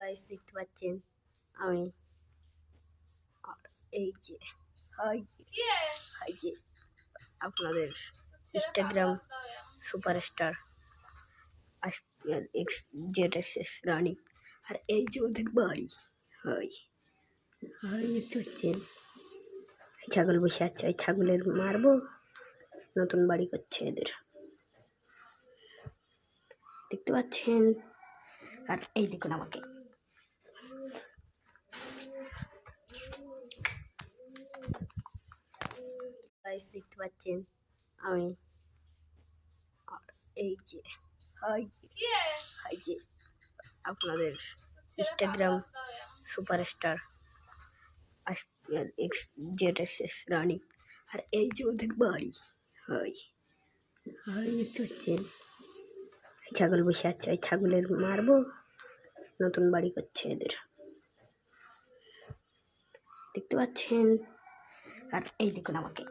guys দেখতে পাচ্ছেন আমি আর এই যে হাই হাই যে আপনাদের Instagram superstar X Z XS Rani আর এই যে ওদের বাড়ি হাই হাই দেখতে পাচ্ছেন ছাগল বসে আছে ওই ছাগলের মারবো নতুন বাড়ি করছে এদের দেখতে পাচ্ছেন আর এই দেখুন আমাকে গাইস দেখতে পাচ্ছেন আমি আর এই যে হাই হাই যে আপনাদের Instagram superstar X Z XS Rani আর এই যে ওদের বাড়ি হাই হাই দেখতে পাচ্ছেন ছাগল বসে আছে ওই ছাগলের মারবো নতুন বাড়ি করছে এদের দেখতে পাচ্ছেন আর এই দেখুন আমাকে